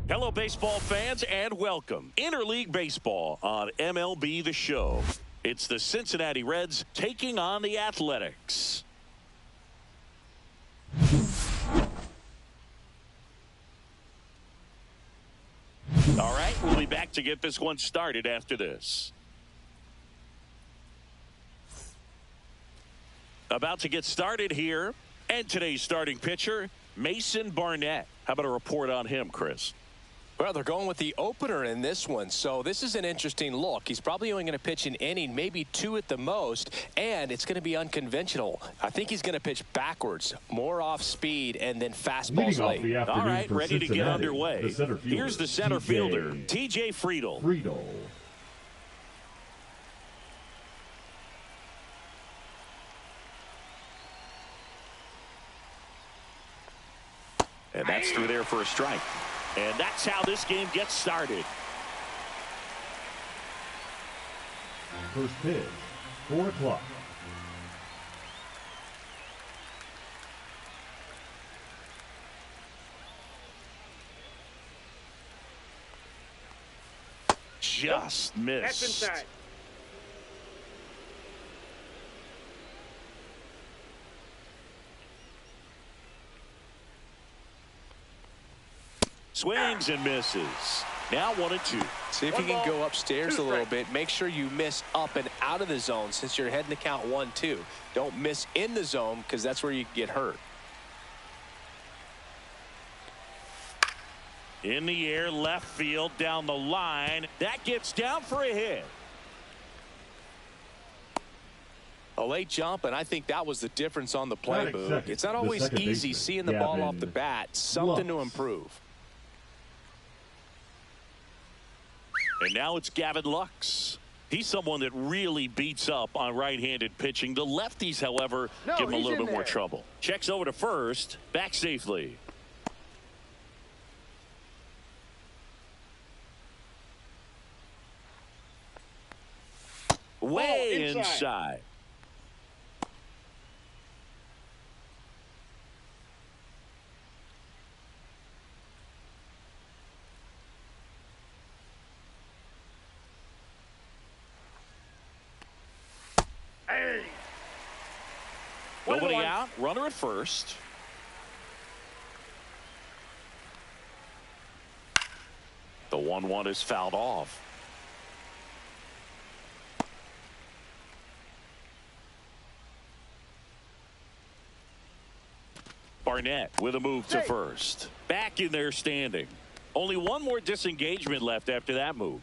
Hello, baseball fans, and welcome. Interleague Baseball on MLB The Show. It's the Cincinnati Reds taking on the Athletics. All right, we'll be back to get this one started after this. About to get started here, and today's starting pitcher, Mason Barnett. How about a report on him, Chris? Well, they're going with the opener in this one, so this is an interesting look. He's probably only going to pitch an inning, maybe two at the most, and it's going to be unconventional. I think he's going to pitch backwards, more off speed, and then fastballs late. All right, ready to get underway. Here's the center fielder, T.J. Friedl. And that's through there for a strike. And that's how this game gets started. First pitch, 4 o'clock. Just missed. That's inside. Swings and misses. Now 1-2. See if you can go upstairs a little bit. Make sure you miss up and out of the zone since you're heading to count 1-2. Don't miss in the zone because that's where you get hurt. In the air, left field, down the line. That gets down for a hit. A late jump, and I think that was the difference on the play, Boog. It's not always easy seeing the ball off the bat. Something to improve. And now it's Gavin Lux. He's someone that really beats up on right-handed pitching. The lefties, however, give him a little bit more trouble. Checks over to first, back safely. Way inside. Nobody out, runner at first. The 1-1 is fouled off. Barnett with a move to first. Back in there standing. Only one more disengagement left after that move.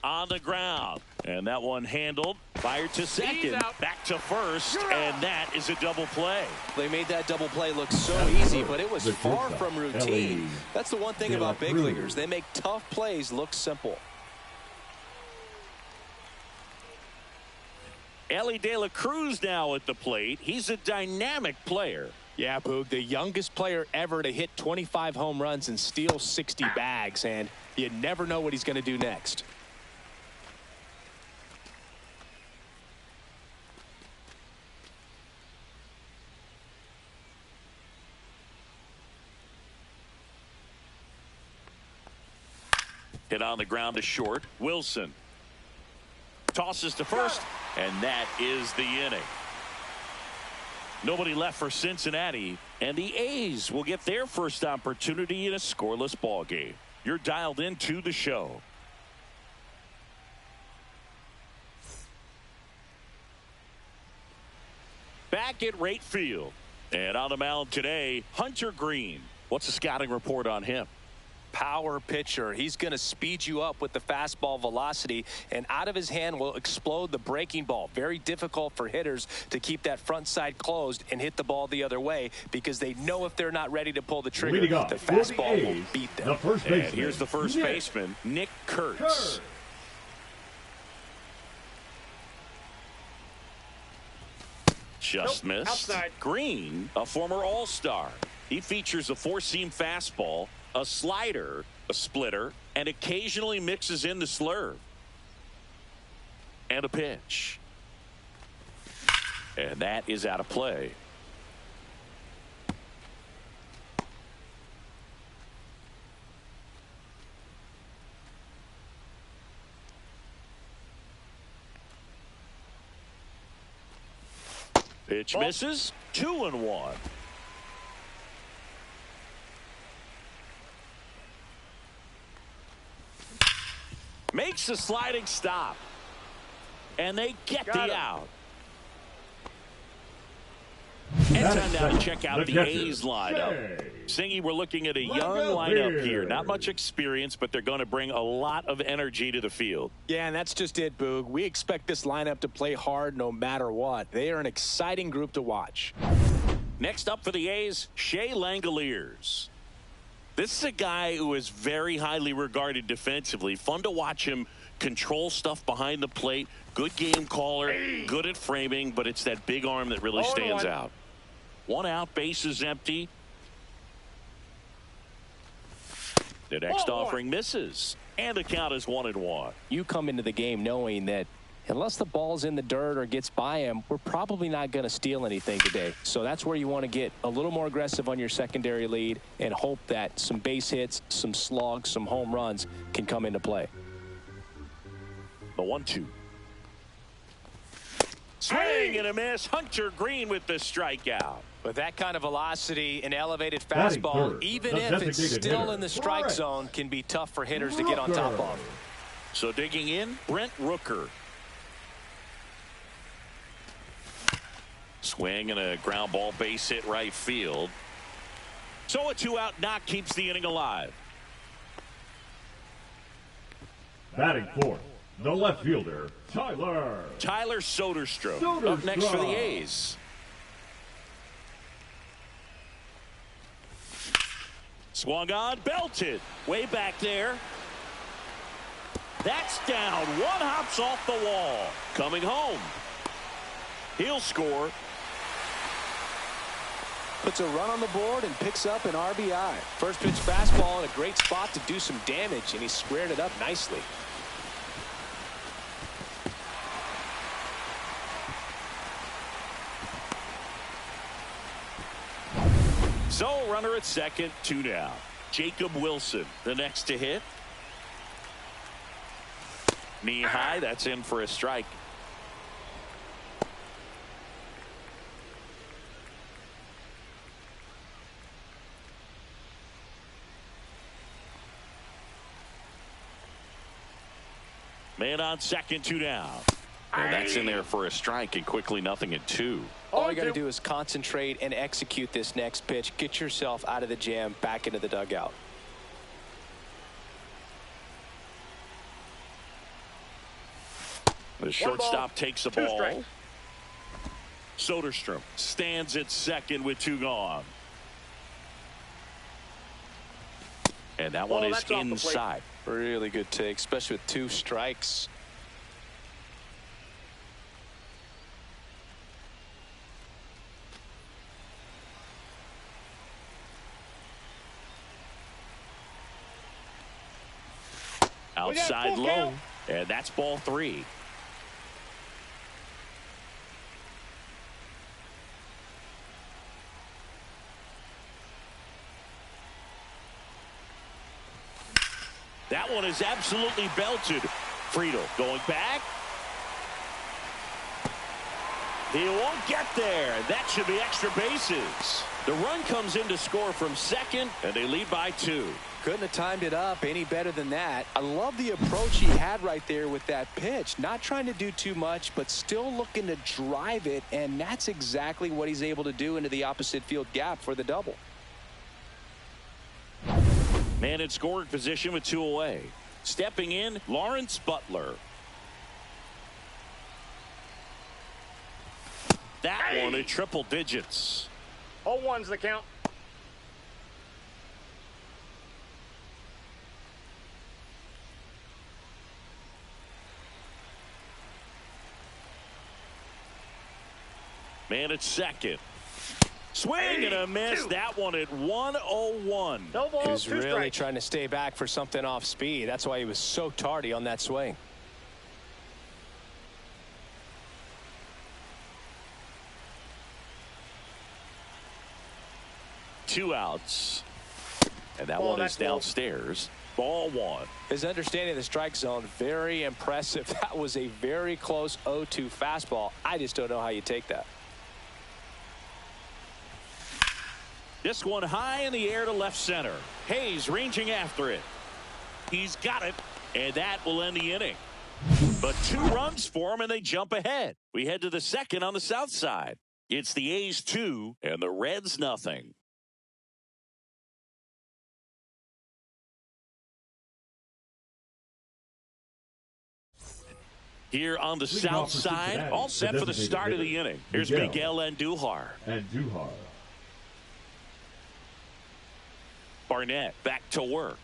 On the ground, and that one handled, fired to second, back to first, and that is a double play. They made that double play look so easy, but it was far from routine. That's the one thing about big leaguers. They make tough plays look simple. Ellie De La Cruz now at the plate. He's a dynamic player. Yeah, Boog, the youngest player ever to hit 25 home runs and steal 60 bags, and you never know what he's going to do next. Hit on the ground to short. Wilson tosses to first, and that is the inning. Nobody left for Cincinnati, and the A's will get their first opportunity in a scoreless ball game. You're dialed into the show. Back at right field, and on the mound today, Hunter Green. What's the scouting report on him? Power pitcher. He's going to speed you up with the fastball velocity, and out of his hand will explode the breaking ball. Very difficult for hitters to keep that front side closed and hit the ball the other way because they know if they're not ready to pull the trigger, the fastball will beat them. And here's the first baseman, Nick Kurtz. Just missed. Outside. Green, a former All-Star. He features a four-seam fastball, a slider, a splitter, and occasionally mixes in the slurve. And a pitch. And that is out of play. Pitch misses. 2-1. Makes the sliding stop. And they get the out. And time now to check out the A's lineup. Singy, we're looking at a young lineup here. Not much experience, but they're going to bring a lot of energy to the field. Yeah, and that's just it, Boog. We expect this lineup to play hard no matter what. They are an exciting group to watch. Next up for the A's, Shea Langoliers. This is a guy who is very highly regarded defensively. Fun to watch him control stuff behind the plate. Good game caller, good at framing, but it's that big arm that really stands out. 1 out, base is empty. The next offering misses, and the count is 1-1. You come into the game knowing that unless the ball's in the dirt or gets by him, we're probably not going to steal anything today. So that's where you want to get a little more aggressive on your secondary lead and hope that some base hits, some slugs, some home runs can come into play. The 1-2. Swing and a miss. Hunter Green with the strikeout. With that kind of velocity and elevated fastball, even if it's still in the strike zone, can be tough for hitters to get on top of. So digging in, Brent Rooker. Swing and a ground ball, base hit right field. So a 2-out knock keeps the inning alive. Batting fourth, the left fielder, Tyler Soderstrom. Up next for the A's. Swung on, belted. Way back there. That's down. One hops off the wall. Coming home. He'll score. Puts a run on the board and picks up an RBI. First pitch fastball in a great spot to do some damage, and he squared it up nicely. So runner at second, 2 down. Jacob Wilson, the next to hit. Knee high, that's in for a strike. Man on second, 2 down. And that's in there for a strike, and quickly 0-2. All you got to do is concentrate and execute this next pitch. Get yourself out of the jam, back into the dugout. The shortstop takes the ball. Soderstrom stands at second with 2 gone. And that one is inside. Really good take, especially with 2 strikes. Outside low, and that's ball 3. That one is absolutely belted. Friedel going back. He won't get there. That should be extra bases. The run comes in to score from second, and they lead by 2. Couldn't have timed it up any better than that. I love the approach he had right there with that pitch. Not trying to do too much, but still looking to drive it, and that's exactly what he's able to do into the opposite field gap for the double. Man in scoring position with 2 away. Stepping in, Lawrence Butler. That one at triple digits. 0-1's the count. Man at second. Swing and a miss. That one at 101. No ball, He was 2 really strikes. trying to stay back for something off speed. That's why he was so tardy on that swing. 2 outs. And that one is downstairs. Ball 1. His understanding of the strike zone, very impressive. That was a very close 0-2 fastball. I just don't know how you take that. This one high in the air to left center. Hayes ranging after it. He's got it, and that will end the inning. But 2 runs for him, and they jump ahead. We head to the second on the south side. It's the A's 2 and the Reds nothing. Here on the south side, all set for the start of the inning. Here's Miguel Andujar. Barnett back to work.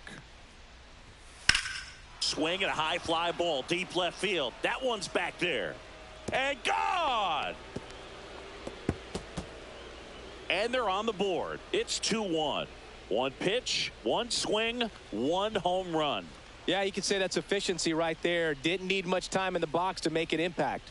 Swing and a high fly ball deep left field. That one's back there. And gone! And they're on the board. It's 2-1. 1 pitch, 1 swing, 1 home run. Yeah, you could say that's efficiency right there. Didn't need much time in the box to make an impact.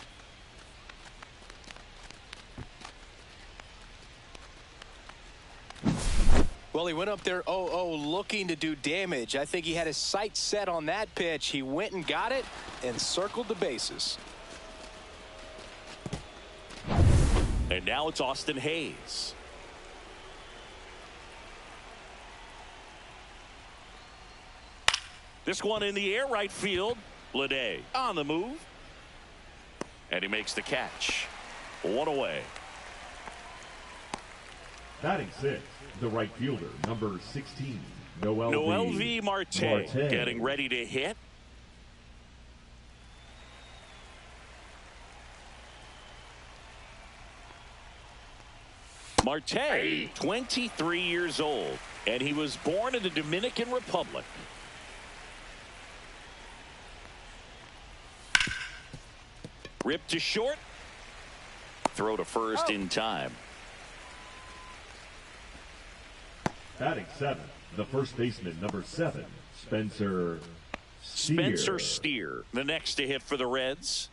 Well, he went up there 0-0 looking to do damage. I think he had his sights set on that pitch. He went and got it and circled the bases. And now it's Austin Hayes. This one in the air right field. Bleday on the move. And he makes the catch. 1 away. Batting 6, the right fielder, number 16, Noel V. Marte getting ready to hit. Marte, 23 years old, and he was born in the Dominican Republic. Rip to short. Throw to first in time. Batting 7, the first baseman, number 7, Spencer Steer, the next to hit for the Reds.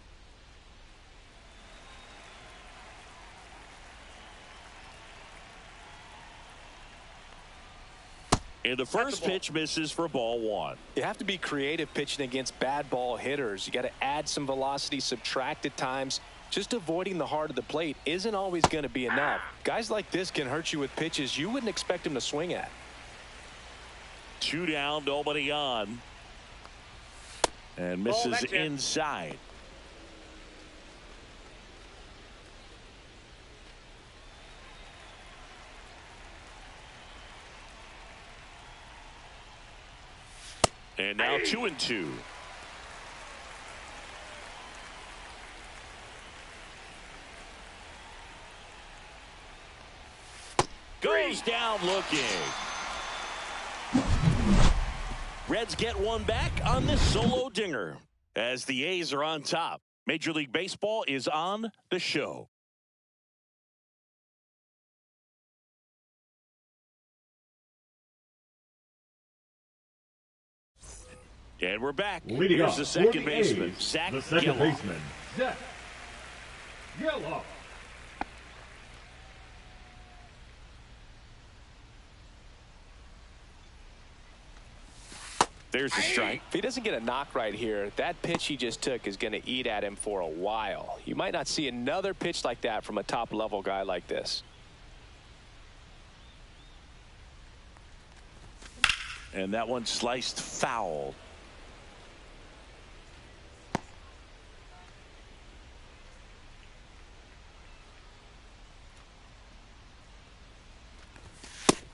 And the first pitch misses for ball 1. You have to be creative pitching against bad ball hitters. You got to add some velocity, subtract at times. Just avoiding the heart of the plate isn't always going to be enough. Guys like this can hurt you with pitches you wouldn't expect him to swing at. 2 down, nobody on. And misses inside. And now 2-2. Goes down looking. Reds get one back on this solo dinger as the A's are on top. Major League Baseball is on the show. And we're back. Here's the second baseman, Zach Gelof. There's a strike. If he doesn't get a knock right here, that pitch he just took is going to eat at him for a while. You might not see another pitch like that from a top-level guy like this. And that one sliced foul.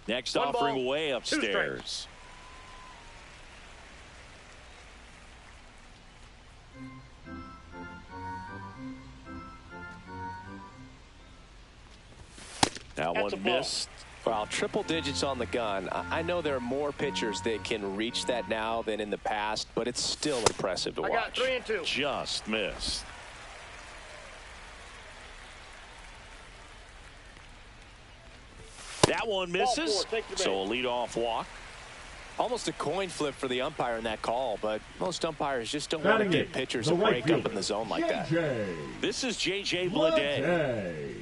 Next offering way upstairs. That one missed. Well, triple digits on the gun. I know there are more pitchers that can reach that now than in the past, but it's still impressive to watch. I got 3 and 2. Just missed. That one misses. So a leadoff walk. Almost a coin flip for the umpire in that call, but most umpires just don't want to get pitchers a break up in the zone like that. This is J.J. Bleday.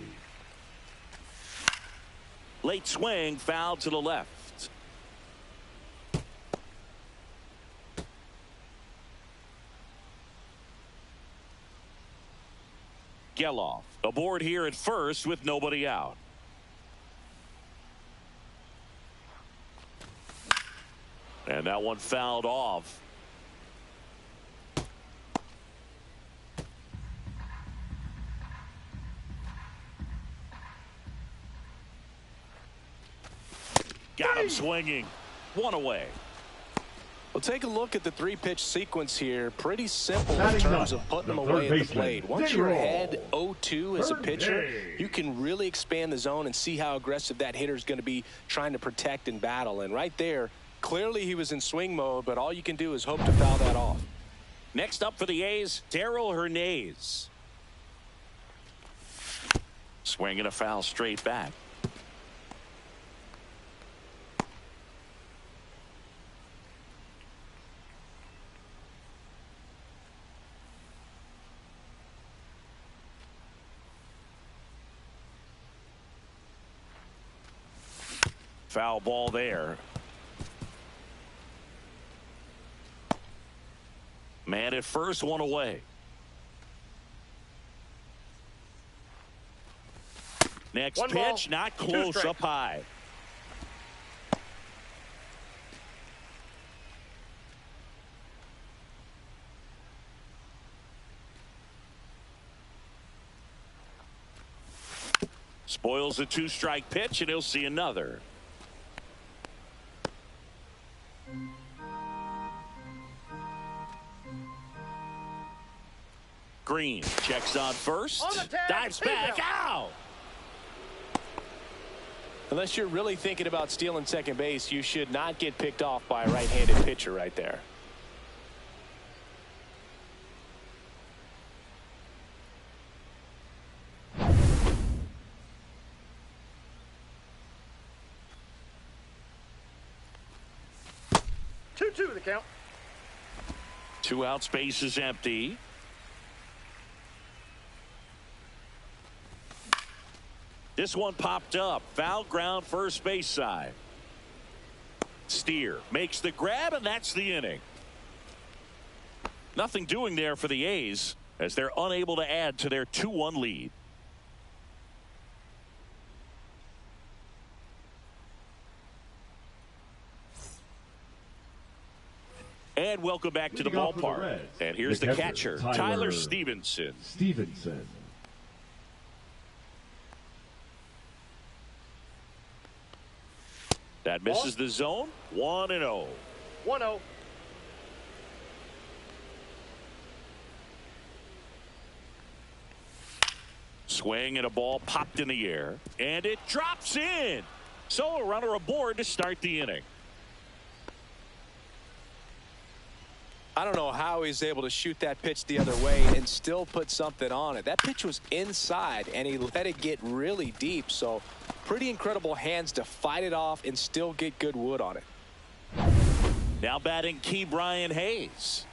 Late swing, foul to the left. Geloff aboard here at first with nobody out. And that one fouled off. Got him swinging. One away. Well, take a look at the three-pitch sequence here. Pretty simple in terms of putting them away at the plate. Once you're ahead 0-2 as a pitcher, you can really expand the zone and see how aggressive that hitter is going to be trying to protect and battle. And right there, clearly he was in swing mode, but all you can do is hope to foul that off. Next up for the A's, Darrell Hernandez. Swinging a foul straight back. Foul ball there. Man at first, one away. Next pitch, not close, up high. Spoils a two-strike pitch, and he'll see another. Green checks on first, dives back, out. Unless you're really thinking about stealing second base, you should not get picked off by a right-handed pitcher right there. Two the count. 2 out, space is empty. This one popped up. Foul ground, first base side. Steer makes the grab, and that's the inning. Nothing doing there for the A's as they're unable to add to their 2-1 lead. And welcome back to the ballpark. And here's the catcher, Tyler Stevenson. That misses the zone. 1-0. 1-0. Swing and a ball popped in the air. And it drops in. So a runner aboard to start the inning. I don't know how he's able to shoot that pitch the other way and still put something on it. That pitch was inside, and he let it get really deep. So pretty incredible hands to fight it off and still get good wood on it. Now batting Key Brian Hayes.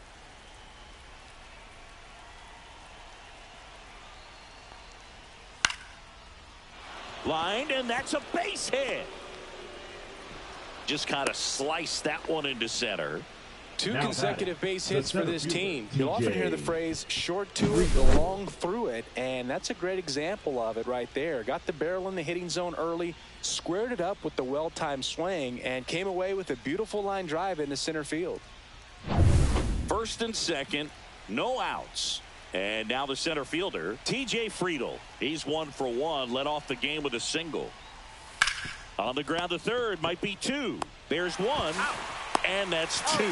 Lined, and that's a base hit. Just kind of sliced that one into center. Two consecutive base hits for this team. You'll often hear the phrase short to it, long through it, and that's a great example of it right there. Got the barrel in the hitting zone early, squared it up with the well-timed swing, and came away with a beautiful line drive into center field. First and second, no outs. And now the center fielder, T.J. Friedl. He's 1 for 1, led off the game with a single. On the ground to third, might be 2. There's 1. And that's 2.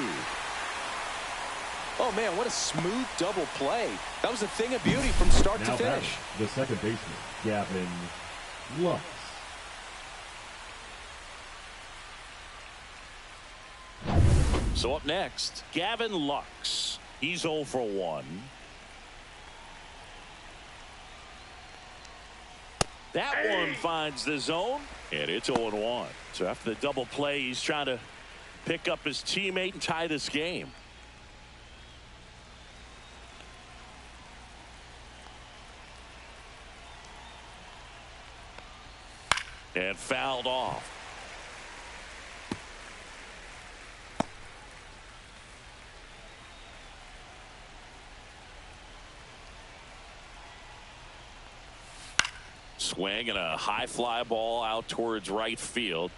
Oh, man, what a smooth double play. That was a thing of beauty from start to finish. The second baseman, Gavin Lux. So up next, Gavin Lux. He's 0 for 1. That one finds the zone, and it's 0-1. So after the double play, he's trying to pick up his teammate and tie this game. And fouled off. Swing and a high fly ball out towards right field.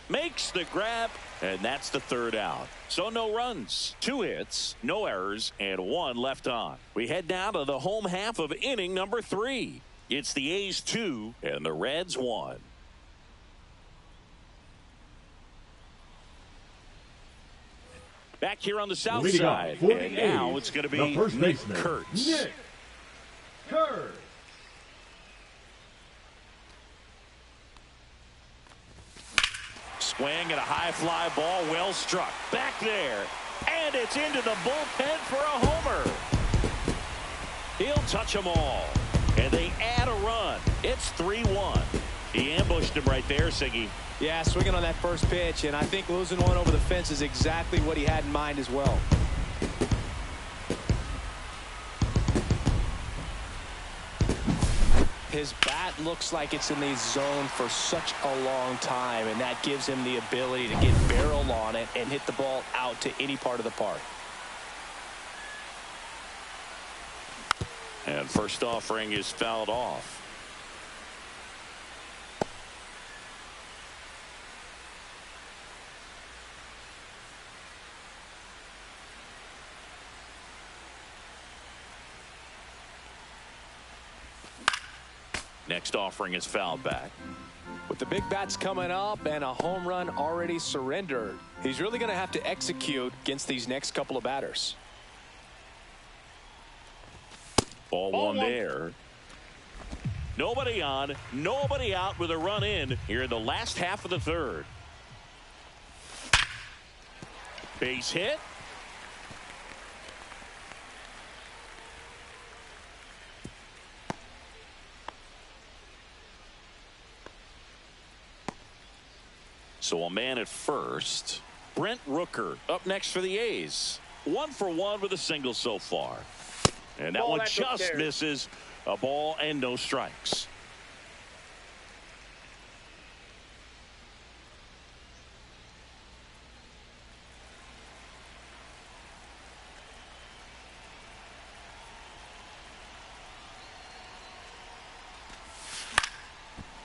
Makes the grab, and that's the third out. So no runs, 2 hits, no errors, and 1 left on. We head now to the home half of inning number 3. It's the A's 2 and the Reds 1. Back here on the south side, and now it's going to be Nick Kurtz. Nick Kurtz. Swing and a high fly ball, well struck. Back there, and it's into the bullpen for a homer. He'll touch them all, and they add a run. It's 3-1. He ambushed him right there, Siggy. Yeah, swinging on that first pitch, and I think losing one over the fence is exactly what he had in mind as well. His bat looks like it's in the zone for such a long time, and that gives him the ability to get barrel on it and hit the ball out to any part of the park. And first offering is fouled off. Next offering is fouled back. With the big bats coming up and a home run already surrendered, he's really going to have to execute against these next couple of batters. Ball one there. Nobody on, nobody out with a run in here in the last half of the third. Base hit. So a man at first. Brent Rooker up next for the A's. 1 for 1 with a single so far. And that one just misses. A ball and no strikes.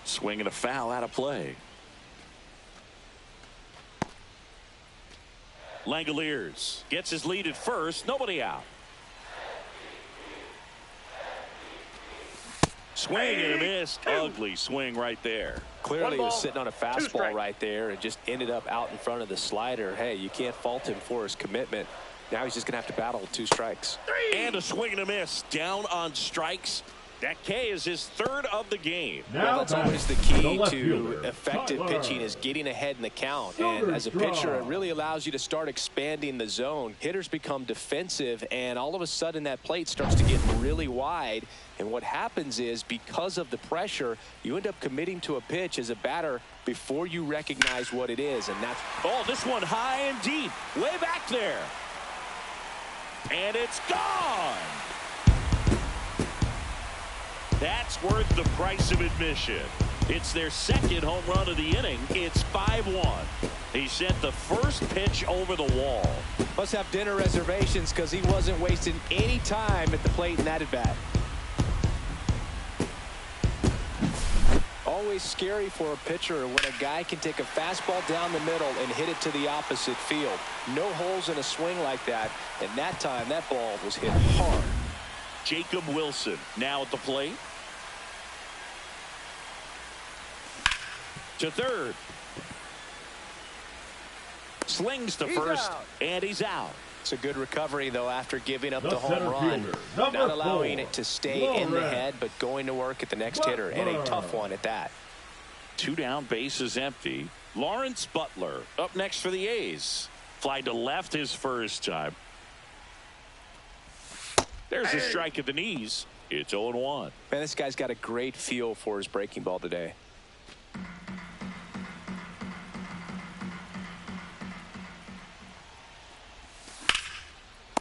Swing and a foul out of play. Langoliers gets his lead at first. Nobody out. Swing and a miss. Ugly swing right there. Clearly he was sitting on a fastball right there and just ended up out in front of the slider. Hey, you can't fault him for his commitment. Now he's just going to have to battle with 2 strikes. And a swing and a miss. Down on strikes. That K is his 3rd of the game. Well, that's always the key to effective pitching, is getting ahead in the count. And as a pitcher, it really allows you to start expanding the zone. Hitters become defensive, and all of a sudden that plate starts to get really wide. And what happens is, because of the pressure, you end up committing to a pitch as a batter before you recognize what it is. And that's... Oh, this one high and deep. Way back there. And it's gone. That's worth the price of admission. It's their 2nd home run of the inning. It's 5-1. He sent the first pitch over the wall. Must have dinner reservations, because he wasn't wasting any time at the plate in that at bat. Always scary for a pitcher when a guy can take a fastball down the middle and hit it to the opposite field. No holes in a swing like that, and that time that ball was hit hard. Jacob Wilson now at the plate. To third. Slings to first, and he's out. It's a good recovery, though, after giving up the home run. Not allowing it to stay in the head, but going to work at the next hitter, and a tough one at that. 2 down, bases empty. Lawrence Butler up next for the A's. Fly to left his first time. There's a strike at the knees. It's 0-1. Man, this guy's got a great feel for his breaking ball today.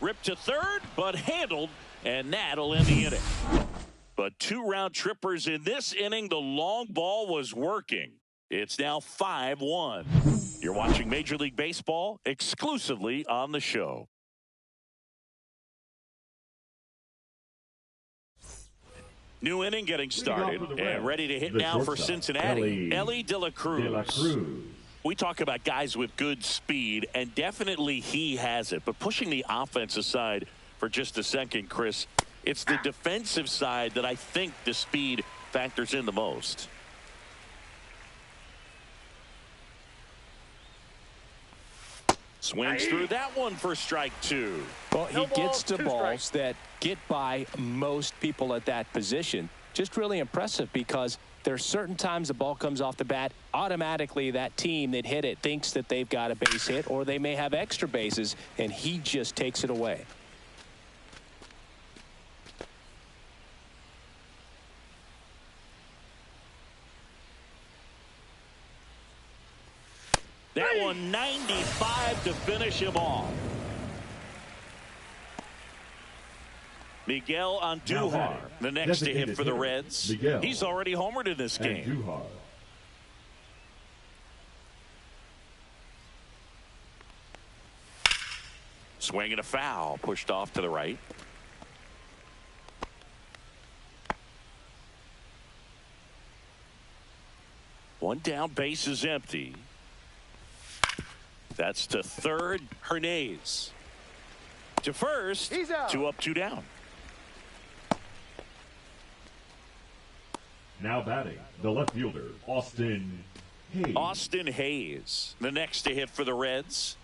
Ripped to third, but handled, and that'll end the inning. But 2 round trippers in this inning. The long ball was working. It's now 5-1. You're watching Major League Baseball exclusively on the show. New inning getting started and ready to hit now for Cincinnati. Ellie De La Cruz. We talk about guys with good speed, and definitely he has it. But pushing the offense aside for just a second, Chris, it's the defensive side that I think the speed factors in the most. Swings through that one for strike 2. Well, he gets to balls that get by most people at that position. Just really impressive, because there's certain times the ball comes off the bat, automatically that team that hit it thinks that they've got a base hit, or they may have extra bases, and he just takes it away. That one 95 to finish him off. Miguel Andujar, the next to hit for the Reds. He's already homered in this game. Swing and a foul, pushed off to the right. One down, base is empty. That's to third, Hernandez. To first, 2 up, 2 down. Now batting, the left fielder, Austin Hayes. Austin Hayes, the next to hit for the Reds.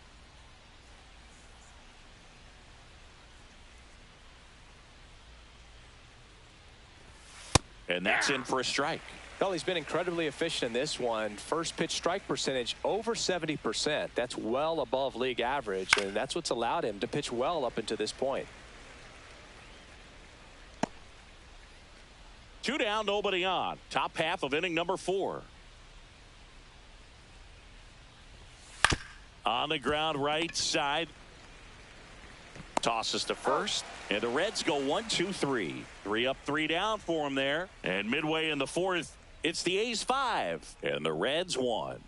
And that's in for a strike. Well, he's been incredibly efficient in this one. First pitch strike percentage over 70%. That's well above league average, and that's what's allowed him to pitch well up until this point. 2 down, nobody on. Top half of inning number 4. On the ground, right side. Tosses to first, and the Reds go 1-2-3. 3 up, 3 down for him there. And midway in the 4th, it's the A's 5 and the Reds 1.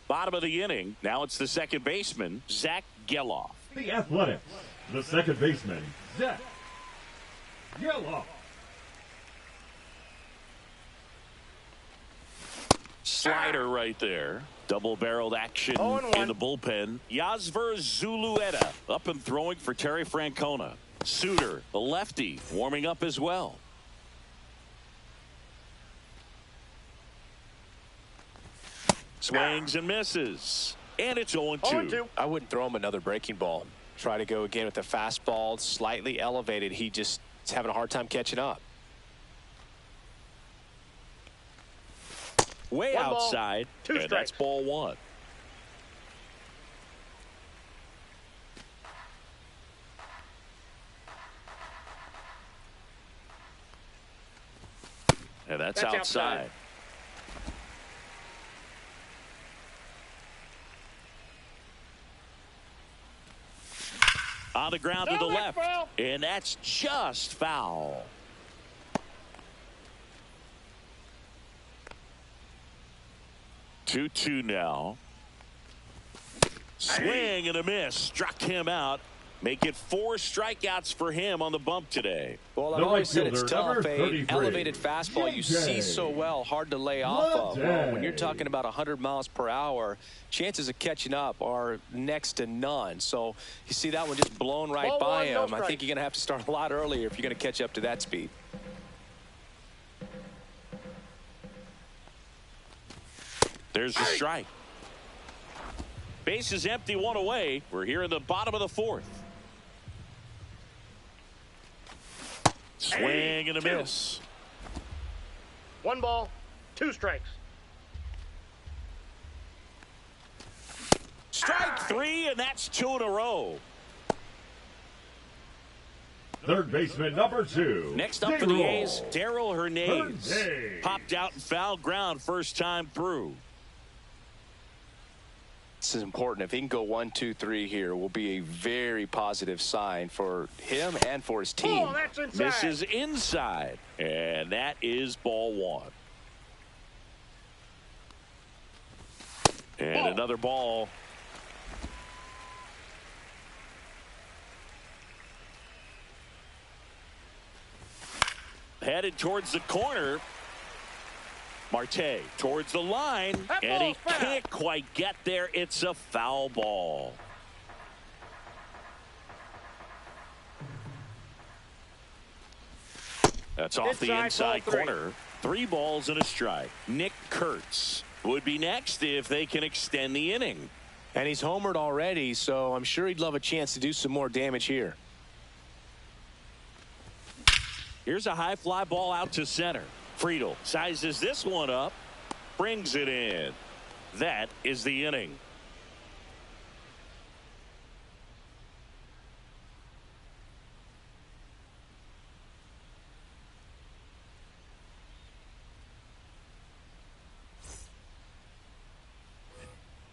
Bottom of the inning. Now it's the second baseman, Zach Geloff. The Athletics, the second baseman, Zach Geloff. Slider right there. Double-barreled action in the bullpen. Yasver Zulueta up and throwing for Terry Francona. Suter, the lefty, warming up as well. Swings and misses. And it's 0-2. I wouldn't throw him another breaking ball. Try to go again with the fastball, slightly elevated. He just is having a hard time catching up. Way outside, and that's ball 1. And that's outside. On the ground to the left, and that's just foul. Two now. Swing and a miss. Struck him out. Make it 4 strikeouts for him on the bump today. Well, I've always said it's tough. A elevated fastball you see so well, hard to lay off of. Well, when you're talking about 100 miles per hour, chances of catching up are next to none. So you see that one just blown right by him. I think you're going to have to start a lot earlier if you're going to catch up to that speed. There's the strike. Base is empty, 1 away. We're here in the bottom of the 4th. Swing and a miss. 1 ball, 2 strikes. Strike 3, and that's 2 in a row. Third baseman number 2. Next up for the A's, Darryl Hernandez. Popped out in foul ground first time through. this is important. If he can go 1, 2, 3 here, will be a very positive sign for him and for his team. Oh, that's inside. Misses inside. And that is ball 1. And another ball. Headed towards the corner. Marte towards the line, and he can't quite get there. It's a foul ball. That's off the inside corner. 3 balls and a strike. Nick Kurtz would be next if they can extend the inning. And he's homered already, so I'm sure he'd love a chance to do some more damage here. Here's a high fly ball out to center. Friedel sizes this one up, brings it in. That is the inning.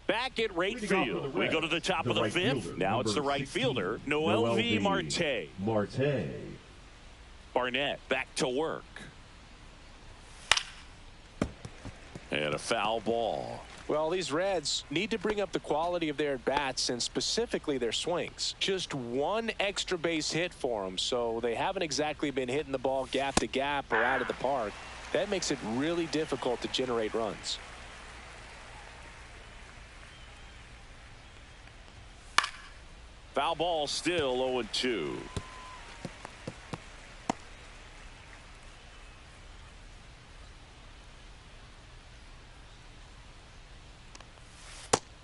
Back at right field. We go to the top of the 5th. Now it's the right fielder, Noel V. Marte. Barnett back to work. And a foul ball. Well, these Reds need to bring up the quality of their at-bats and specifically their swings. Just 1 extra base hit for them, so they haven't exactly been hitting the ball gap to gap or out of the park. That makes it really difficult to generate runs. Foul ball, still 0-2.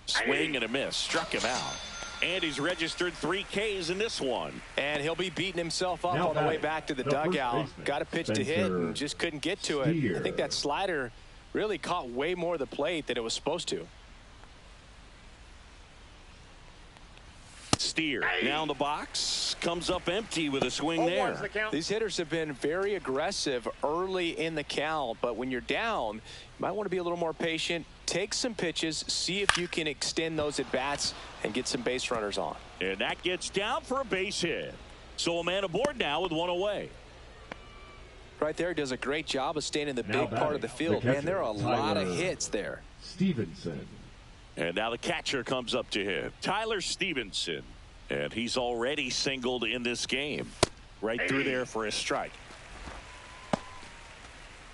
Swing and a miss. Struck him out. And he's registered 3 Ks in this one. And he'll be beating himself up on the way back to the dugout. Got a pitch to hit and just couldn't get to it. I think that slider really caught way more of the plate than it was supposed to. Steer now in the box, comes up empty with a swing there. These hitters have been very aggressive early in the count, but when you're down, you might want to be a little more patient. Take some pitches, see if you can extend those at bats and get some base runners on. And that gets down for a base hit. So a man aboard now with 1 away. Right there, does a great job of staying in the big part of the field. Man, there are a lot of hits there. Stevenson. And now the catcher comes up to him, Tyler Stevenson. And he's already singled in this game. Right through there for a strike.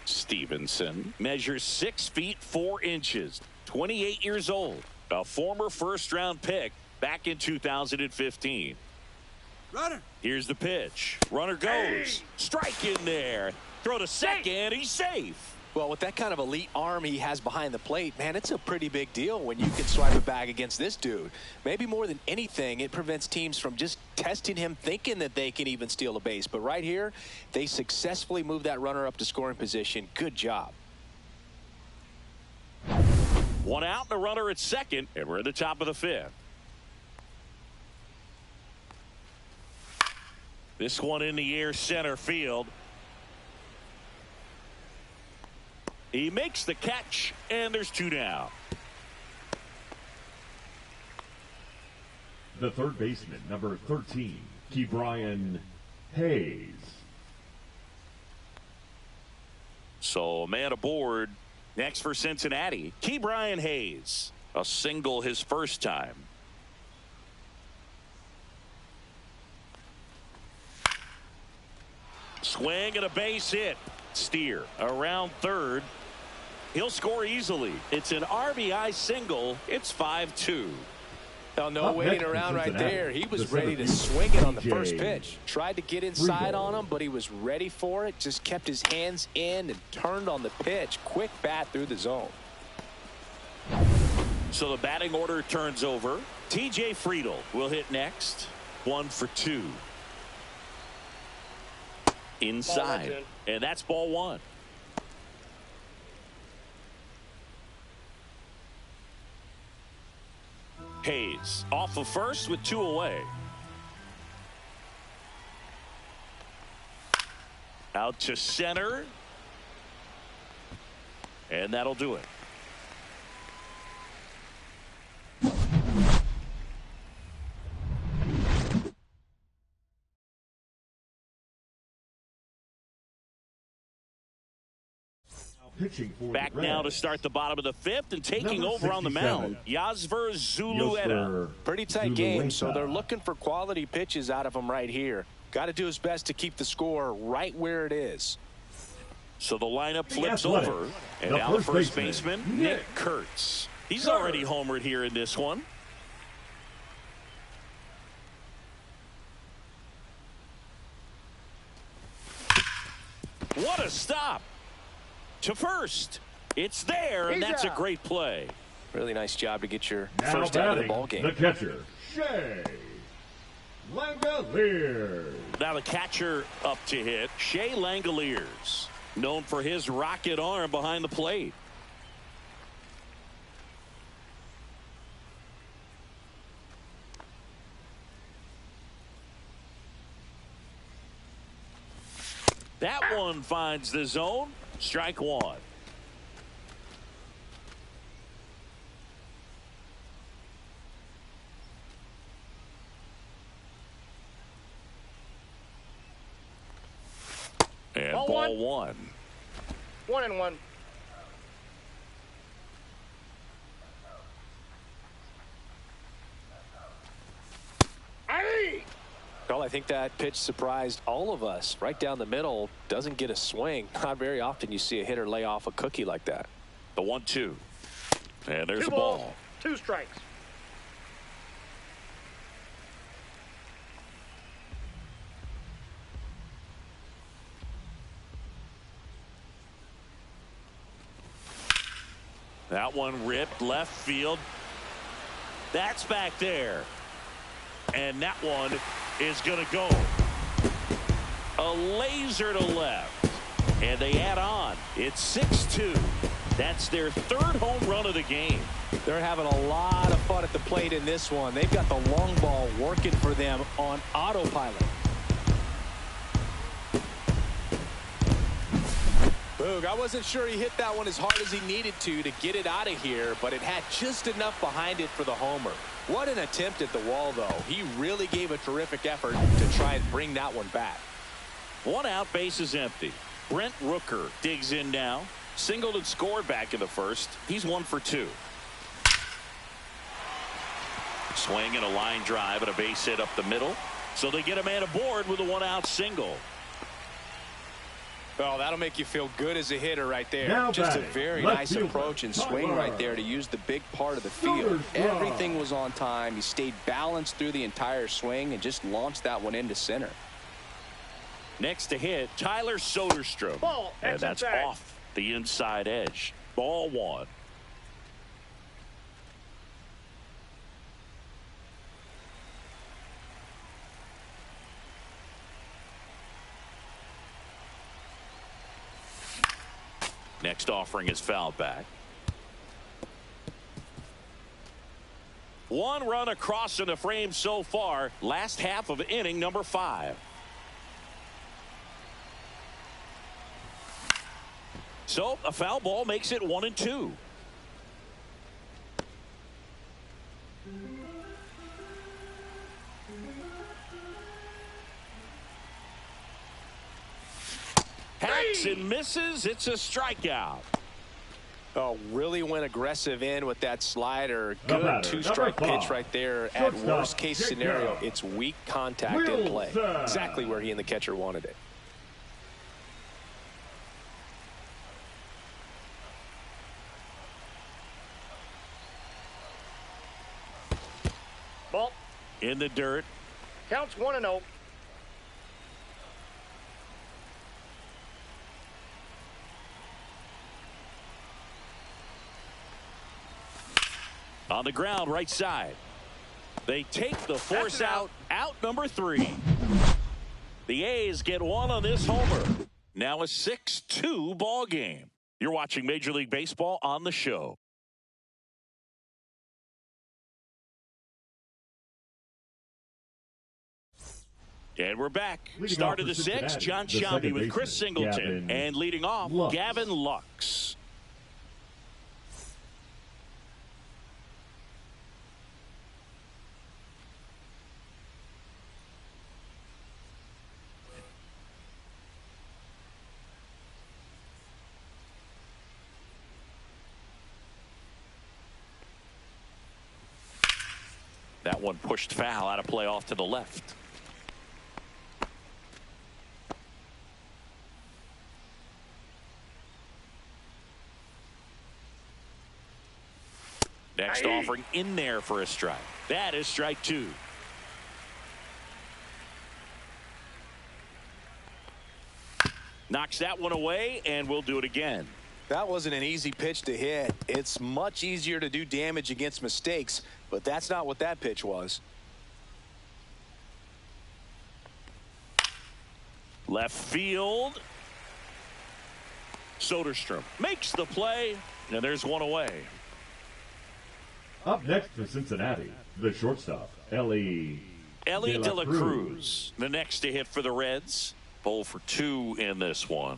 Stevenson measures 6 feet 4 inches, 28 years old, a former first-round pick back in 2015. Runner. Here's the pitch. Runner goes. Strike in there. Throw to second. He's safe. Well, with that kind of elite arm he has behind the plate, man, it's a pretty big deal when you can swipe a bag against this dude. Maybe more than anything, it prevents teams from just testing him, thinking that they can even steal a base. But right here, they successfully move that runner up to scoring position. Good job. 1 out and a runner at second, and we're at the top of the 5th. This one in the air, center field. He makes the catch, and there's 2 down. The third baseman, number 13, Ke'Bryan Hayes. So a man aboard. Next for Cincinnati, Ke'Bryan Hayes. A single his first time. Swing and a base hit. Steer around third. He'll score easily. It's an RBI single. It's 5-2. Oh, no waiting around right there. He was ready to swing it on the first pitch. Tried to get inside on him, but he was ready for it. Just kept his hands in and turned on the pitch. Quick bat through the zone. So the batting order turns over. TJ Friedel will hit next. 1 for 2. Inside. And that's ball 1. Hayes off of first with 2 away. Out to center. And that'll do it. Pitching for Back the now to Reds, start the bottom of the fifth and taking number over on the 67, mound, Yasver Zulueta. Pretty tight game, so they're looking for quality pitches out of him right here. Got to do his best to keep the score right where it is. So the lineup flips Athletic, over, and the now the first first baseman, baseman, Nick Kurtz. He's already homered here in this one. What a stop to first. It's there, and that's a great play. Really nice job to get your now first out of the batting, ball game. the catcher, Shea Langoliers. Now the catcher up to hit, Shea Langoliers, known for his rocket arm behind the plate. That one finds the zone. Strike one. And ball one. 1-1. Well, I think that pitch surprised all of us. Right down the middle, doesn't get a swing. Not very often you see a hitter lay off a cookie like that. The 1-2. And there's 2 the balls, ball. 2 strikes. That one ripped left field. That's back there. And that one is going to go. A laser to left. And they add on. It's 6-2. That's their 3rd home run of the game. They're having a lot of fun at the plate in this one. They've got the long ball working for them on autopilot. Boog, I wasn't sure he hit that one as hard as he needed to get it out of here, but it had just enough behind it for the homer. What an attempt at the wall, though. He really gave a terrific effort to try and bring that one back. 1 out, base is empty. Brent Rooker digs in now. Singled and scored back in the first. He's 1 for 2. Swing and a line drive and a base hit up the middle. So they get a man aboard with a 1-out single. Well, that'll make you feel good as a hitter right there. Now Just a batting, very left nice fielder, approach and swing Tyler. right there to use the big part of the field. Fielder's draw. Everything was on time. He stayed balanced through the entire swing and just launched that one into center. Next to hit, Tyler Soderstrom. Ball, And that's inside. off the inside edge. Ball 1. Next offering is fouled back. 1 run across in the frame so far. Last half of inning number 5. So a foul ball makes it 1-2. Hacks and misses. It's a strikeout. Oh, really went aggressive in with that slider. Good batter, 2-strike number 5. pitch right there. At Shortstop, worst case Jacob. scenario, it's weak contact in play. Wilson. Exactly where he and the catcher wanted it. Ball. In the dirt. Counts 1-0. On the ground, right side. They take the force That's an out number 3. The A's get 1 on this homer. Now a 6-2 ball game. You're watching Major League Baseball on the show. And we're back. Leading Start off of the for 6th, Cincinnati, John the Shelby second with Chris baseman, Singleton. Gavin And leading off, Lux. Gavin Lux. That one pushed foul, out of play off to the left. Next offering in there for a strike. That is strike 2. Knocks that one away, and we'll do it again. That wasn't an easy pitch to hit. It's much easier to do damage against mistakes, but that's not what that pitch was. Left field. Soderstrom makes the play, and there's one away. Up next for Cincinnati, the shortstop, Ellie De La Cruz. The next to hit for the Reds. 0 for 2 in this one.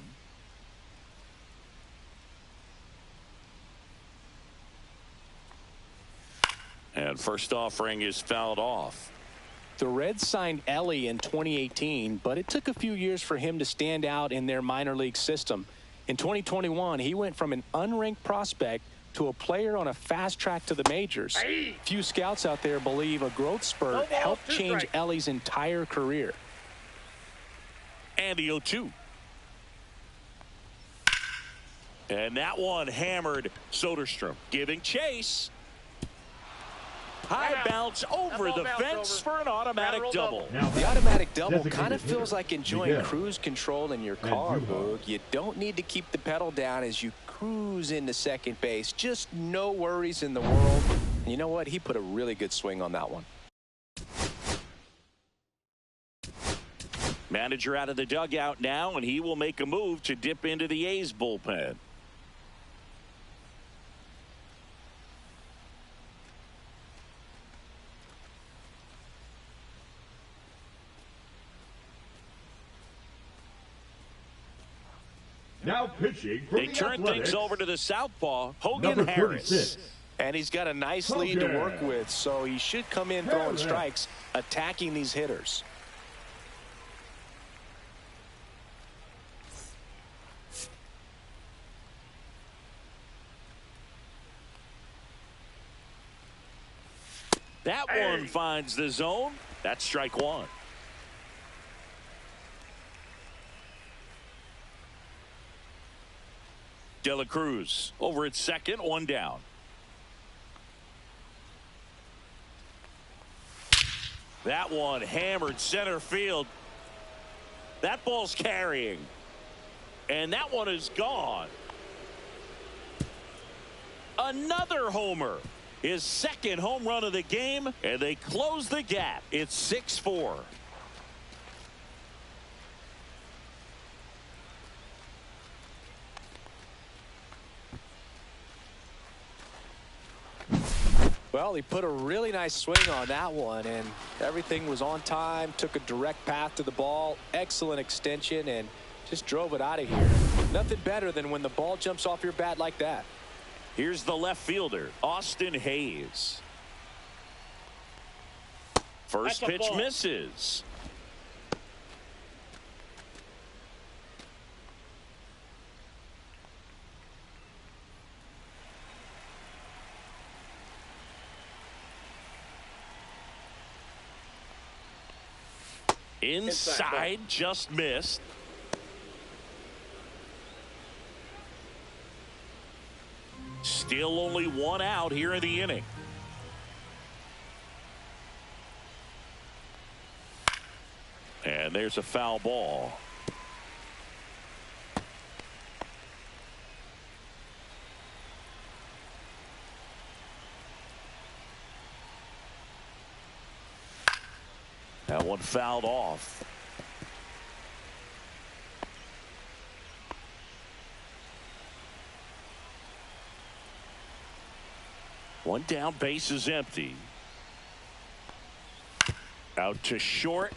And first offering is fouled off. The Reds signed Ellie in 2018, but it took a few years for him to stand out in their minor league system. In 2021, he went from an unranked prospect to a player on a fast track to the majors. Few scouts out there believe a growth spurt helped change Ellie's entire career. And the 0-2. And that one hammered Soderstrom, giving chase. High bounce over the fence for an automatic double. The automatic double kind of feels like enjoying cruise control in your car, Boog. You don't need to keep the pedal down as you cruise into second base. Just no worries in the world. And you know what? He put a really good swing on that one. Manager out of the dugout now, and he will make a move to dip into the A's bullpen. Now pitching from They the turn Athletics, things over to the southpaw, Hogan number Harris. 36. And he's got a nice lead to work with, so he should come in throwing strikes, attacking these hitters. That one finds the zone. That's strike 1. De La Cruz over at second, 1 down. That one hammered center field. That ball's carrying. And that one is gone. Another homer. His second home run of the game, and they close the gap. It's 6-4. Well, he put a really nice swing on that one, and everything was on time, took a direct path to the ball, excellent extension, and just drove it out of here. Nothing better than when the ball jumps off your bat like that. Here's the left fielder, Austin Hayes. First pitch misses. Inside, just missed. Still only 1 out here in the inning. And there's a foul ball. That one fouled off. One down, base is empty. Out to short.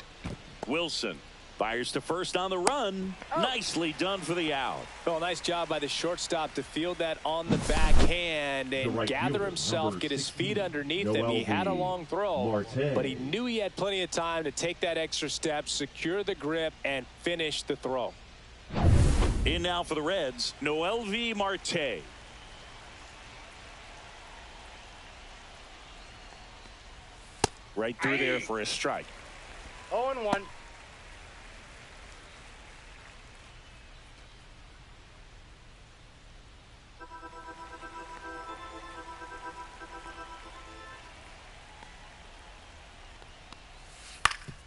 Wilson fires to first on the run. Nicely done for the out. Well, nice job by the shortstop to field that on the backhand and gather himself, get his feet underneath him. He had a long throw, but he knew he had plenty of time to take that extra step, secure the grip, and finish the throw. In now for the Reds, Noelvi Marte. Right through there for a strike. 0-1.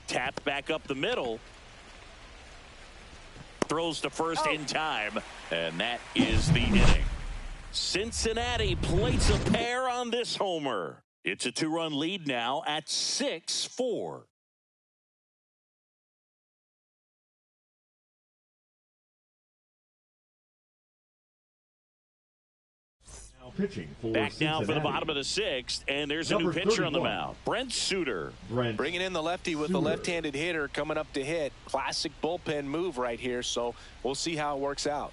Tapped back up the middle. Throws to first in time. And that is the inning. Cincinnati plates a pair on this homer. It's a 2-run lead now at 6-4. Pitching for Back Cincinnati. now for the bottom of the 6th, and there's a new pitcher on the mound. Brent Suter. Bringing in the lefty with the left-handed hitter coming up to hit. Classic bullpen move right here, so we'll see how it works out.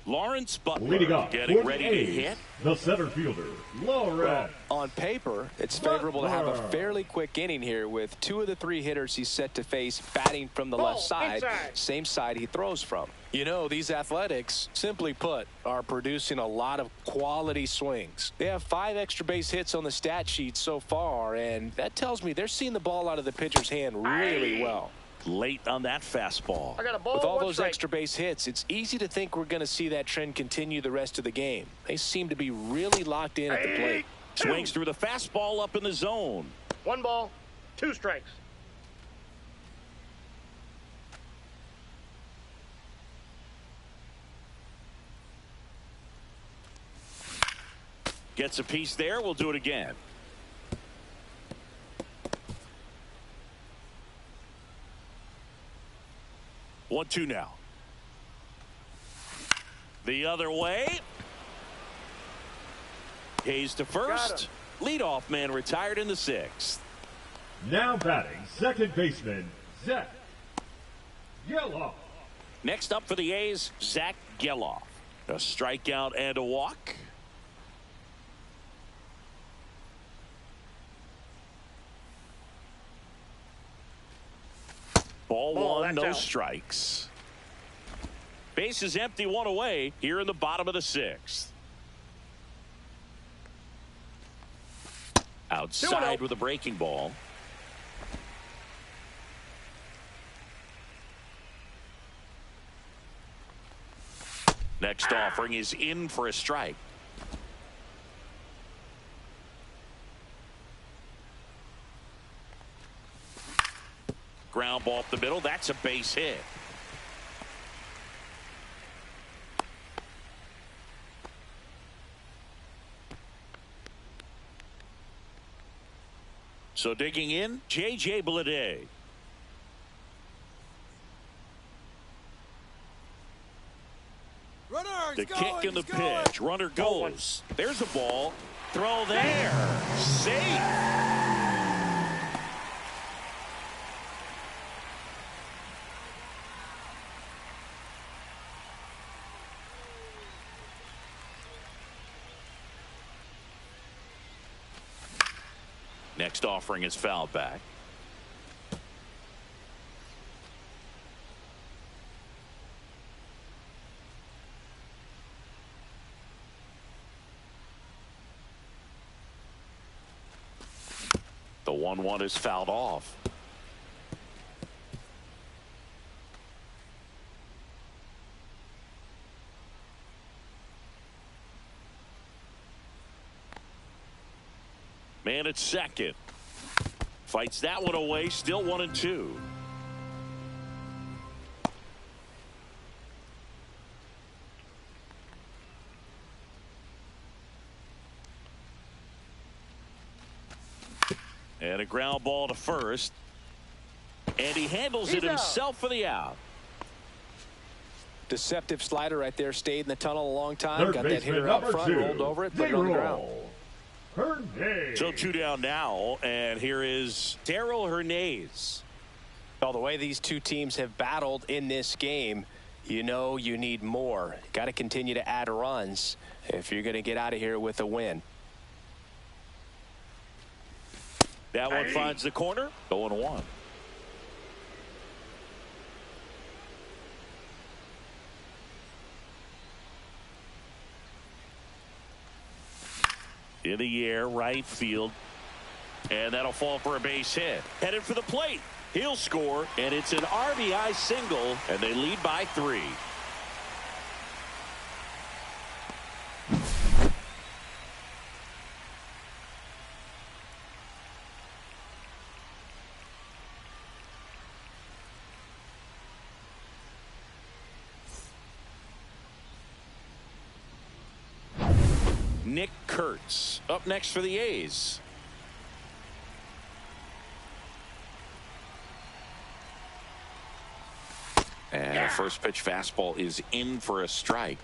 Lawrence Butler leading off getting ready to hit. The center fielder, Lawrence. On paper, it's favorable to have a fairly quick inning here with 2 of the 3 hitters he's set to face batting from the left side, same side he throws from. You know, these Athletics, simply put, are producing a lot of quality swings. They have 5 extra base hits on the stat sheet so far, and that tells me they're seeing the ball out of the pitcher's hand really well. Late on that fastball. I got a ball. With all those extra base hits, it's easy to think we're going to see that trend continue the rest of the game. They seem to be really locked in at the plate. Swings through the fastball up in the zone. 1 ball, 2 strikes. Gets a piece there. We'll do it again. One, 2 now. The other way. Hayes to first. Leadoff man retired in the 6th. Now batting, second baseman, Zach Geloff. Next up for the A's, Zach Geloff. A strikeout and a walk. Ball 1, no strikes. Base is empty, 1 away here in the bottom of the 6th. Outside with a breaking ball. Next offering is in for a strike. Ground ball up the middle. That's a base hit. So digging in, J.J. Bleday. The kick and the pitch. Runner goes. There's a ball. Throw there. Safe. Next offering is fouled back. The 1-1 is fouled off. Man at second. Fights that one away. Still 1-2. And a ground ball to first. And he handles it himself for the out. Deceptive slider right there. Stayed in the tunnel a long time. Got that hitter out front. 2, rolled over it. Put it on the ground. So 2 down now, and here is Darryl Hernandez. Well, the way these two teams have battled in this game, you know you need more. Got to continue to add runs if you're going to get out of here with a win. That one finds the corner. 0-1. In In the air, right field. And that'll fall for a base hit. Headed for the plate. He'll score, and it's an RBI single, and they lead by 3. Nick Kurtz up next for the A's. And a first pitch fastball is in for a strike.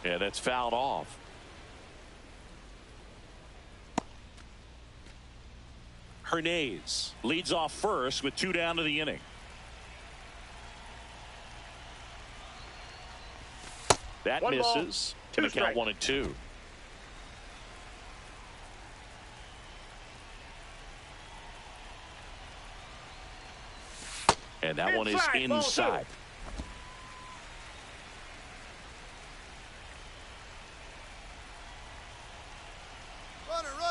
Yeah, that's fouled off. Hernandez leads off first with 2 down to the inning. That misses. Going to count 1-2. And that one is inside.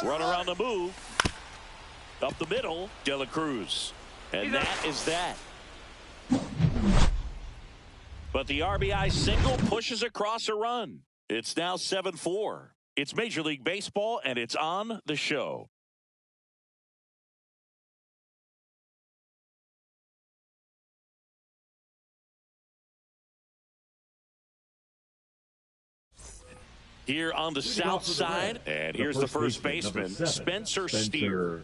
Runner on the move. Up the middle, De La Cruz. And that is that. But the RBI single pushes across a run. It's now 7-4. It's Major League Baseball, and it's on the show. Here on the south side, and here's the first baseman, Spencer Steer.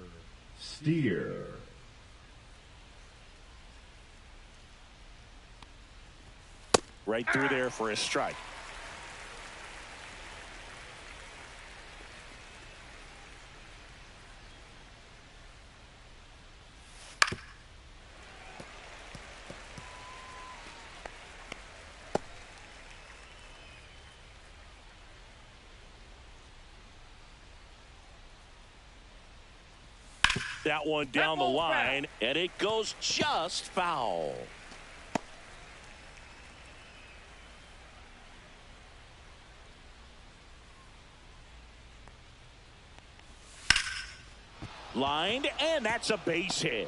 Right through there for a strike. That one down the line, and it goes just foul. Lined, and that's a base hit.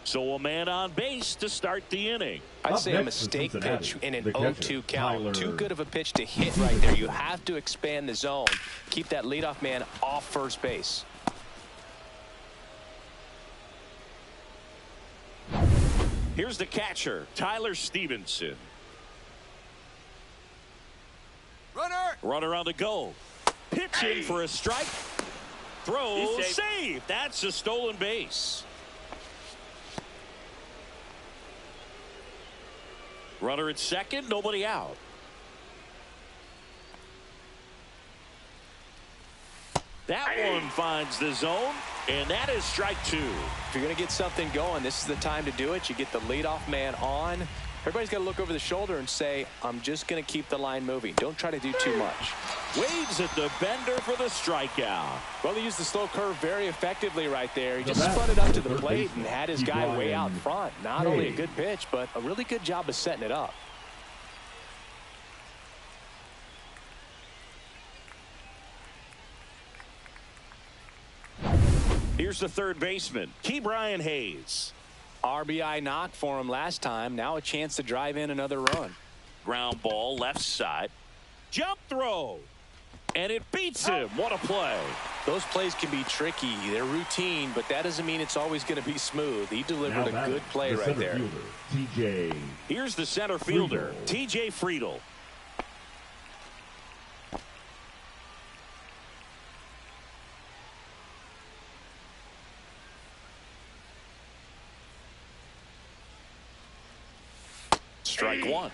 So a man on base to start the inning. I'd say a mistake pitch in an 0-2 count. Too good of a pitch to hit right there. You have to expand the zone. Keep that leadoff man off first base. Here's the catcher, Tyler Stevenson. Runner on the go. Pitching for a strike. Throw, save. That's a stolen base. Runner at second, nobody out. That one finds the zone, and that is strike 2. If you're going to get something going, this is the time to do it. You get the leadoff man on. Everybody's got to look over the shoulder and say, I'm just going to keep the line moving. Don't try to do too much. Waves at the bender for the strikeout. Well, he used the slow curve very effectively right there. He just spun it up to the plate and had his guy way out front. Not only a good pitch, but a really good job of setting it up. Here's the third baseman, Ke'Bryan Hayes. RBI knock for him last time. Now a chance to drive in another run. Ground ball left side. Jump throw. And it beats him. What a play. Those plays can be tricky. They're routine, but that doesn't mean it's always going to be smooth. He delivered a good play right there. Here's the center fielder, T.J. Friedl. Strike 1.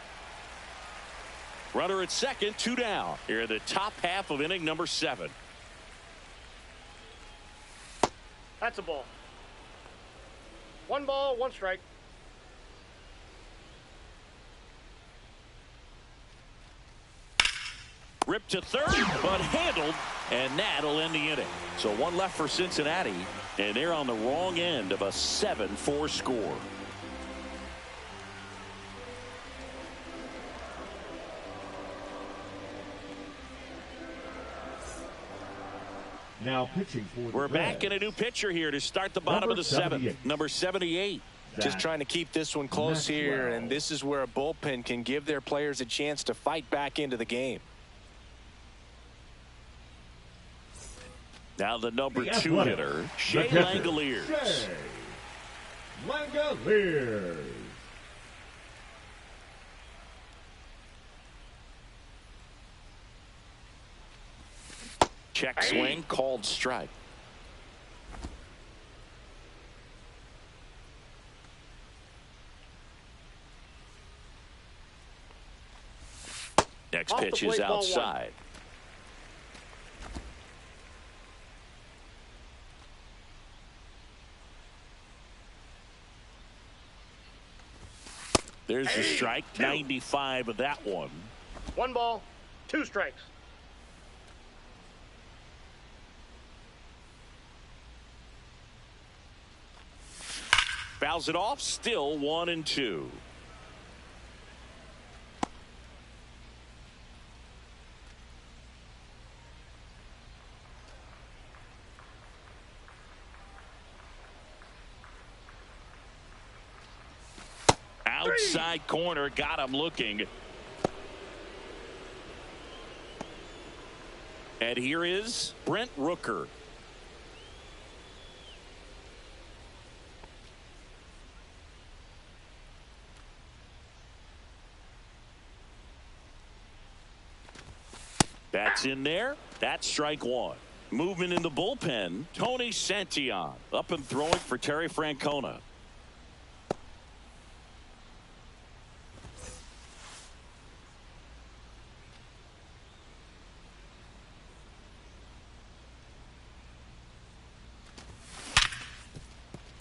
Runner at second, 2 down. Here in the top half of inning number 7. That's a ball. 1 ball, 1 strike. Ripped to third, but handled, and that'll end the inning. So one left for Cincinnati, and they're on the wrong end of a 7-4 score. Now pitching for the We're back Reds. in a new pitcher here to start the bottom of the seventh. Number 78. Just trying to keep this one close here, and this is where a bullpen can give their players a chance to fight back into the game. Now the number The 2 athletic, hitter, the Shea catcher, Langoliers. Shea Langoliers. Check swing, called strike. Next Off the pitch is plate, ball outside. There's the strike, 95 of that one. 1 ball, 2 strikes. Fouls it off, still 1-2. Outside corner, got him looking. And here is Brent Rooker. That's in there. That's strike 1. Movement in the bullpen. Tony Santillan up and throwing for Terry Francona.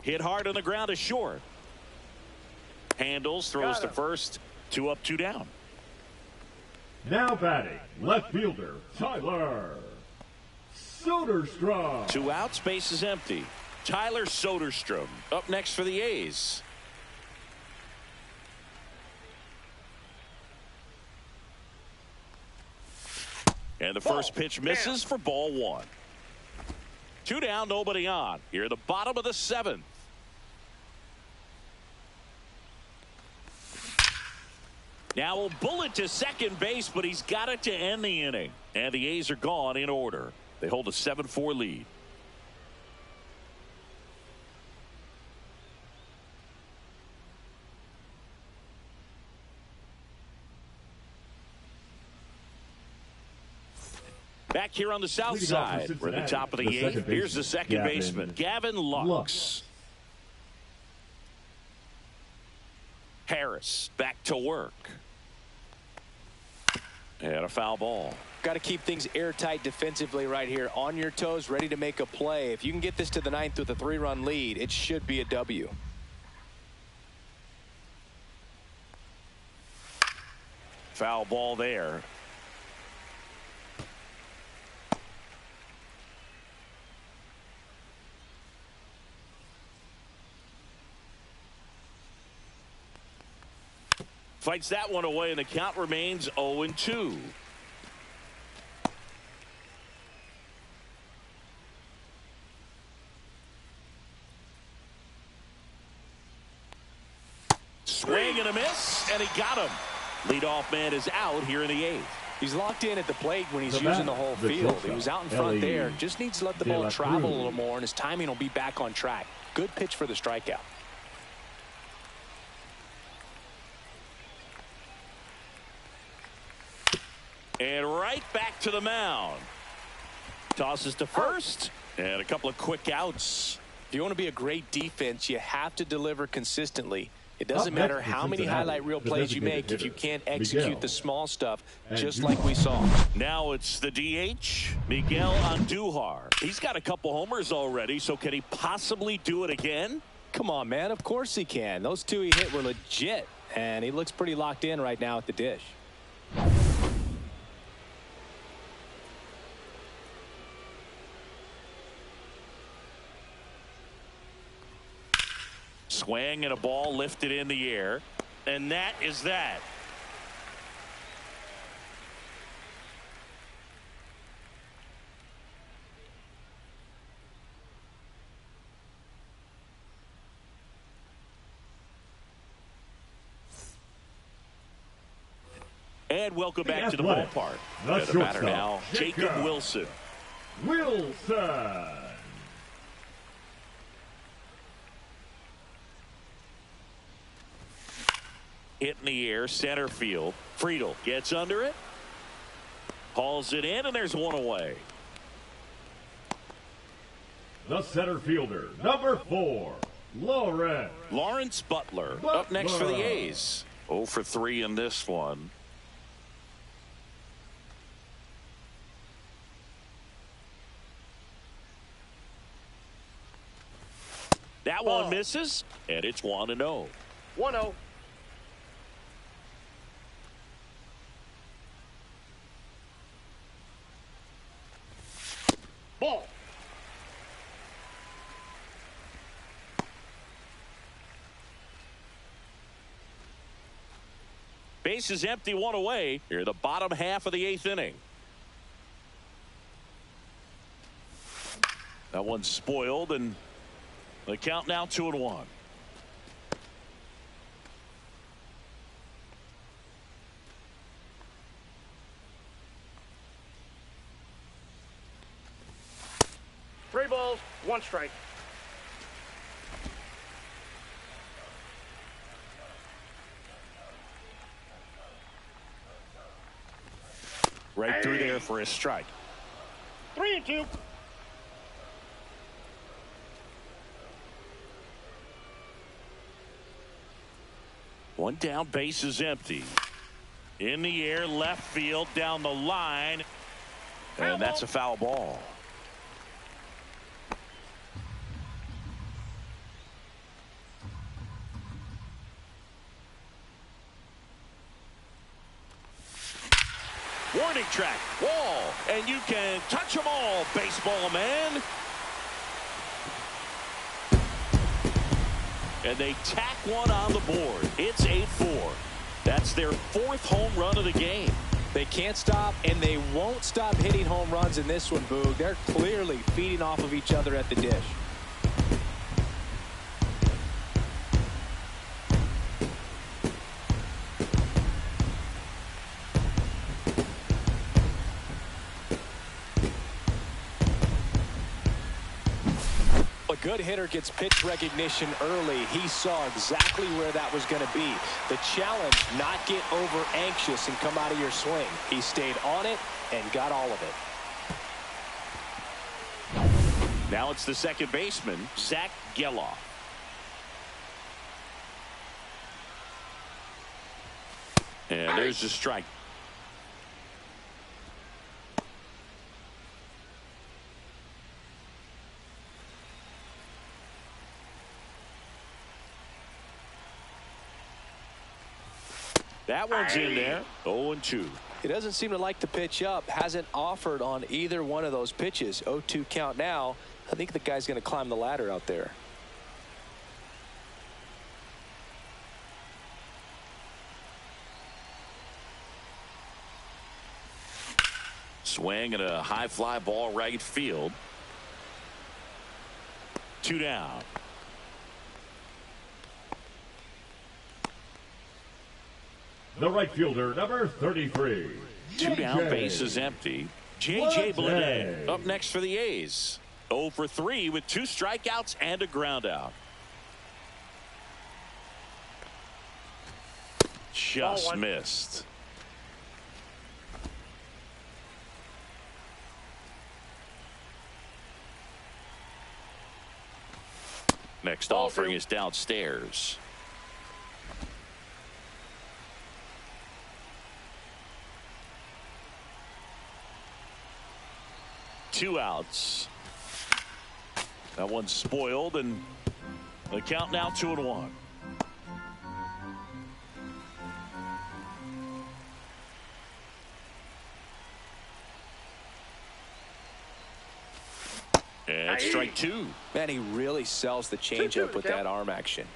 Hit hard on the ground is short. Handles, throws to first. 2 up, 2 down. Now batting, left fielder Tyler Soderstrom. 2 outs, base is empty. Tyler Soderstrom up next for the A's. And the first pitch misses for ball 1. 2 down, nobody on. Here, the bottom of the 7th. Now a bullet to second base, but he's got it to end the inning. And the A's are gone in order. They hold a 7-4 lead. Back here on the south side, we're at the top of the 8th. Here's the second baseman, Gavin Lux. Harris back to work. And a foul ball. Got to keep things airtight defensively right here. On your toes, ready to make a play. If you can get this to the 9th with a 3-run lead, it should be a W. Foul ball there. Fights that one away, and the count remains 0-2. Swing and a miss, and he got him. Leadoff man is out here in the 8th. He's locked in at the plate when he's using the whole field. He was out in front there. Just needs to let the ball travel a little more, and his timing will be back on track. Good pitch for the strikeout. And right back to the mound. Tosses to first, and a couple of quick outs. If you want to be a great defense, you have to deliver consistently. It doesn't matter how many highlight reel plays you make if you can't execute the small stuff, just like we saw. Now it's the DH, Miguel Andujar. He's got a couple homers already, so can he possibly do it again? Come on, man. Of course he can. Those 2 he hit were legit, and he looks pretty locked in right now at the dish. Swing and a ball lifted in the air. And that is that. And welcome back to the ballpark. The batter now, Jacob Wilson. Hit in the air, center field. Friedel gets under it. Hauls it in, and there's one away. The center fielder, number 4, Lawrence Butler. Up next for the A's. 0 for 3 in this one. That one misses, and it's 1-0. 1-0. Ball. Base is empty, one away. Here, the bottom half of the 8th inning. That one's spoiled, and the count now 2-1. Three balls, one strike. Right through there for a strike. 3-2. One down, base is empty. In the air, left field, down the line. And that's a foul ball. Warning track, wall, and you can touch them all, baseball man. And they tack one on the board. It's 8-4. That's their 4th home run of the game. They can't stop, and they won't stop hitting home runs in this one, Boog. They're clearly feeding off of each other at the dish. A good hitter gets pitch recognition early. He saw exactly where that was going to be. The challenge, not get over anxious and come out of your swing. He stayed on it and got all of it. Now it's the second baseman, Zach Geloff. And there's the strike. That one's in there. 0-2. He doesn't seem to like the pitch up. Hasn't offered on either one of those pitches. 0-2 count now. I think the guy's going to climb the ladder out there. Swing and a high fly ball right field. 2 down. The right fielder, number 33. 2 down, base is empty. J.J. Bleday up next for the A's. 0 for 3 with 2 strikeouts and a ground out. Just missed. Next offering is downstairs. Two outs. That one's spoiled, and the count now 2-1. And strike 2. Man, he really sells the changeup with that arm action.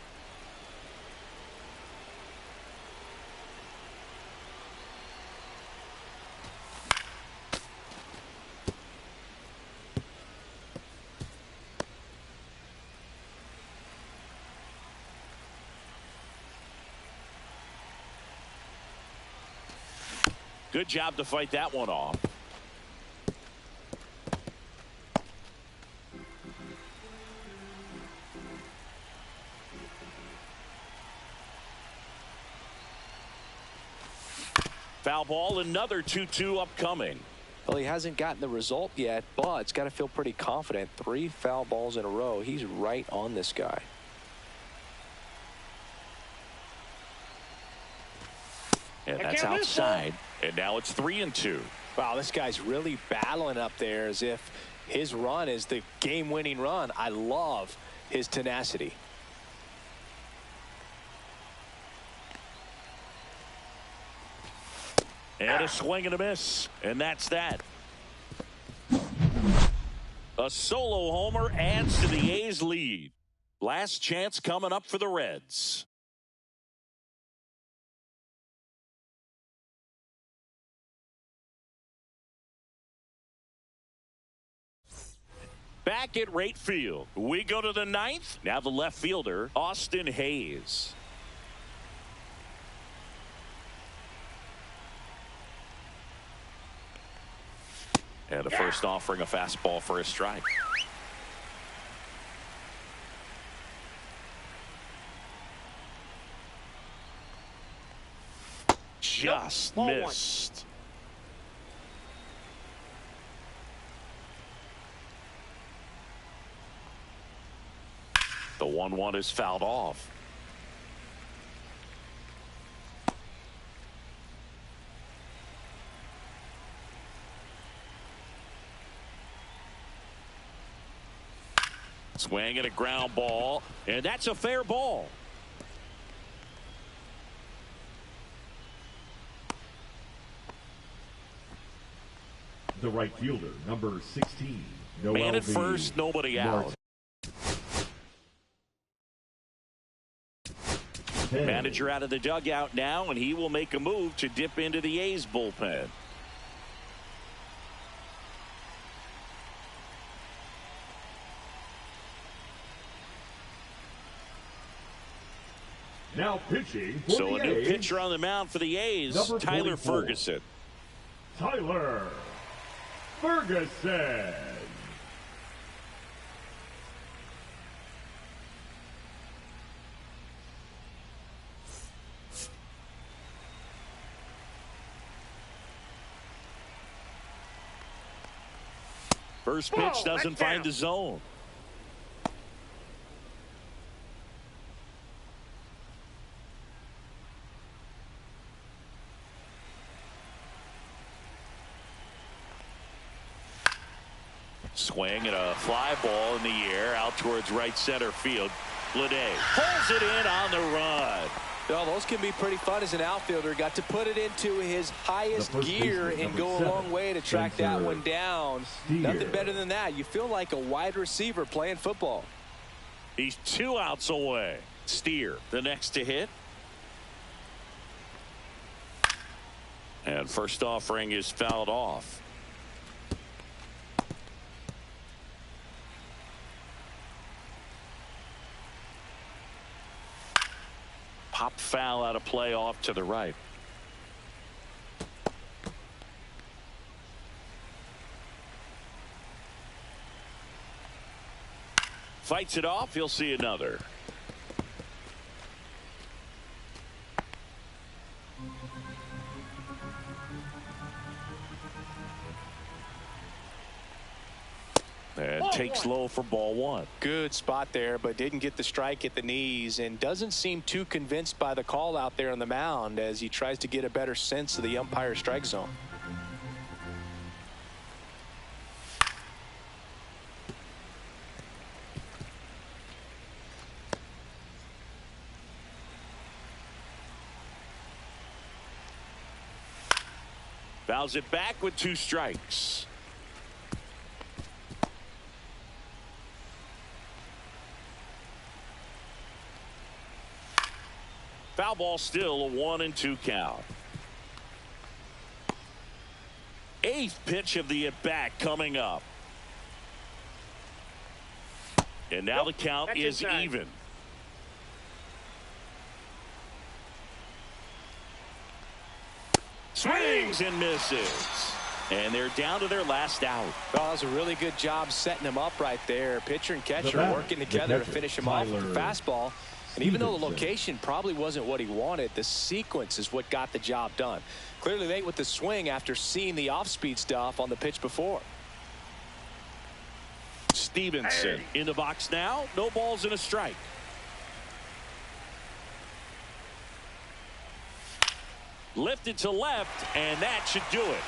Good job to fight that one off. Foul ball, another 2-2 upcoming. Well, he hasn't gotten the result yet, but it's got to feel pretty confident. 3 foul balls in a row. He's right on this guy. And that's outside. And now it's 3-2. Wow, this guy's really battling up there as if his run is the game-winning run. I love his tenacity. And a swing and a miss. And that's that. A solo homer adds to the A's lead. Last chance coming up for the Reds. Back at right field, we go to the 9th. Now the left fielder, Austin Hayes. And a first offering, a fastball for a strike. Just missed. The 1-1 is fouled off. Swing and a ground ball, and that's a fair ball. The right fielder, number 16. Man at first, nobody out. Manager out of the dugout now, and he will make a move to dip into the A's bullpen. Now pitching for So the a new A's, pitcher on the mound for the A's, number Tyler 24. Ferguson. Tyler Ferguson. First pitch doesn't find the zone. Swing and a fly ball in the air out towards right center field. Bleday pulls it in on the run. Well, those can be pretty fun as an outfielder. Got to put it into his highest gear and go a long way to track that one down. Nothing better than that. You feel like a wide receiver playing football. He's 2 outs away. Steer, the next to hit. And first offering is fouled off. Pop foul out of play off to the right. Fights it off. He'll see another. And takes low for ball 1. Good spot there, but didn't get the strike at the knees and doesn't seem too convinced by the call out there on the mound as he tries to get a better sense of the umpire strike zone. Fouls it back with 2 strikes. Foul ball, still a 1-2 count. 8th pitch of the at-bat coming up. And now the count is even. Swings and misses. And they're down to their last out. Well, that was a really good job setting him up right there. Pitcher and catcher working together to finish him off with the fastball. And even though the location probably wasn't what he wanted, the sequence is what got the job done. Clearly late with the swing after seeing the off-speed stuff on the pitch before. Stevenson in the box now. No balls and a strike. Lifted to left, and that should do it.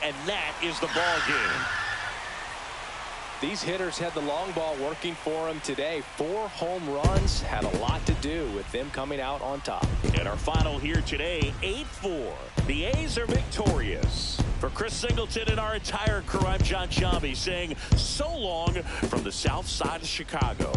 And that is the ball game. These hitters had the long ball working for them today. 4 home runs had a lot to do with them coming out on top. And our final here today, 8-4. The A's are victorious. For Chris Singleton and our entire crew, I'm John Sciambi saying so long from the south side of Chicago.